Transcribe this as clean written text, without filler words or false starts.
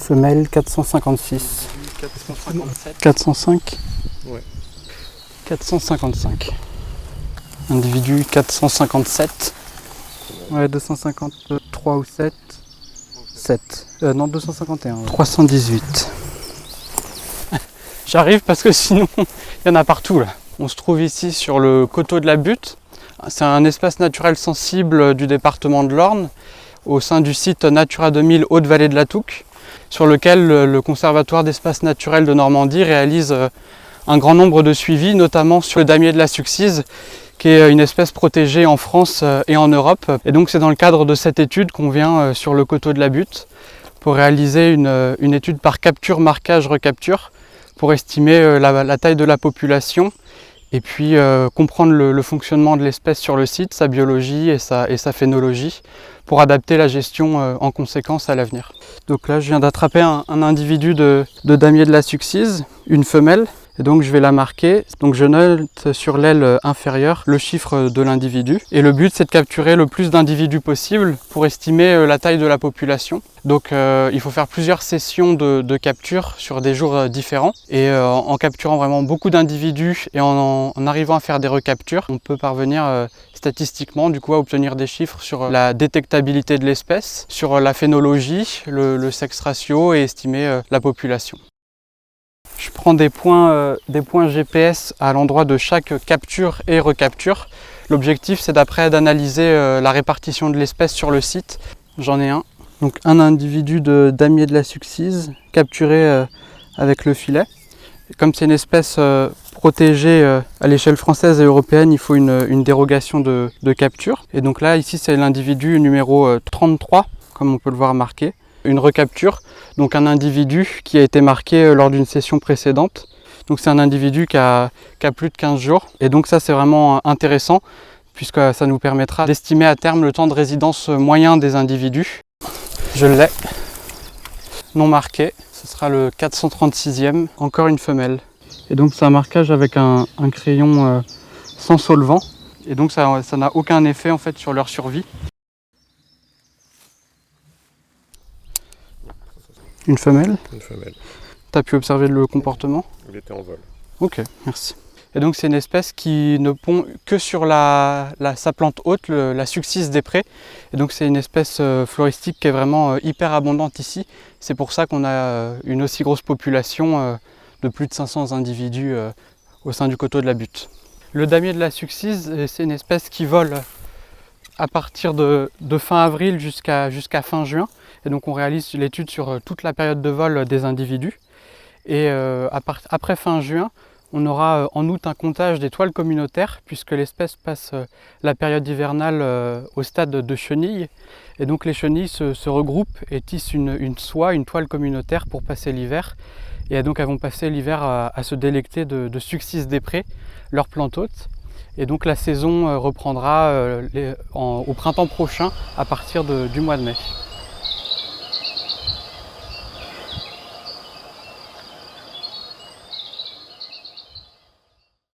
Femelle 456. 457. 405. Ouais. 455. Individu 457. Ouais, 253 ou 7. 7. Non, 251. Ouais. 318. J'arrive parce que sinon, il y en a partout là. On se trouve ici sur le coteau de la Butte. C'est un espace naturel sensible du département de l'Orne, au sein du site Natura 2000 Haute-Vallée de la Touques, sur lequel le Conservatoire d'espaces naturels de Normandie réalise un grand nombre de suivis, notamment sur le damier de la Succise, qui est une espèce protégée en France et en Europe. Et donc c'est dans le cadre de cette étude qu'on vient sur le coteau de la Butte pour réaliser une étude par capture, marquage, recapture, pour estimer la taille de la population et puis comprendre le fonctionnement de l'espèce sur le site, sa biologie et sa phénologie, pour adapter la gestion en conséquence à l'avenir. Donc là je viens d'attraper un individu de damier de la Succise, une femelle, et donc je vais la marquer. Donc je note sur l'aile inférieure le chiffre de l'individu. Et le but c'est de capturer le plus d'individus possible pour estimer la taille de la population. Donc il faut faire plusieurs sessions de capture sur des jours différents. Et en capturant vraiment beaucoup d'individus et en arrivant à faire des recaptures, on peut parvenir statistiquement du coup à obtenir des chiffres sur la détectabilité de l'espèce, sur la phénologie, le sexe ratio et estimer la population. Je prends des points GPS à l'endroit de chaque capture et recapture. L'objectif c'est d'après d'analyser la répartition de l'espèce sur le site. J'en ai un. Donc un individu de damier de la Succise capturé avec le filet. Et comme c'est une espèce protégée à l'échelle française et européenne, il faut une dérogation de capture. Et donc là ici c'est l'individu numéro 33, comme on peut le voir marqué. Une recapture, donc un individu qui a été marqué lors d'une session précédente. Donc c'est un individu qui a plus de 15 jours. Et donc ça c'est vraiment intéressant puisque ça nous permettra d'estimer à terme le temps de résidence moyen des individus. Je l'ai. Non marqué, ce sera le 436e, encore une femelle. Et donc c'est un marquage avec un crayon sans solvant. Et donc ça n'a aucun effet en fait sur leur survie. Une femelle? Une femelle. Tu as pu observer le comportement? Il était en vol. Ok, merci. Et donc c'est une espèce qui ne pond que sur sa plante haute, la Succise des prés. Et donc c'est une espèce floristique qui est vraiment hyper abondante ici. C'est pour ça qu'on a une aussi grosse population de plus de 500 individus au sein du coteau de la Butte. Le damier de la Succise, c'est une espèce qui vole à partir de fin avril jusqu'à fin juin. Et donc on réalise l'étude sur toute la période de vol des individus. Et après fin juin, on aura en août un comptage des toiles communautaires puisque l'espèce passe la période hivernale au stade de chenilles. Et donc les chenilles se regroupent et tissent une soie, une toile communautaire pour passer l'hiver. Et donc elles vont passer l'hiver à se délecter de Succise des prés, leur plante hôte. Et donc la saison reprendra au printemps prochain à partir du mois de mai.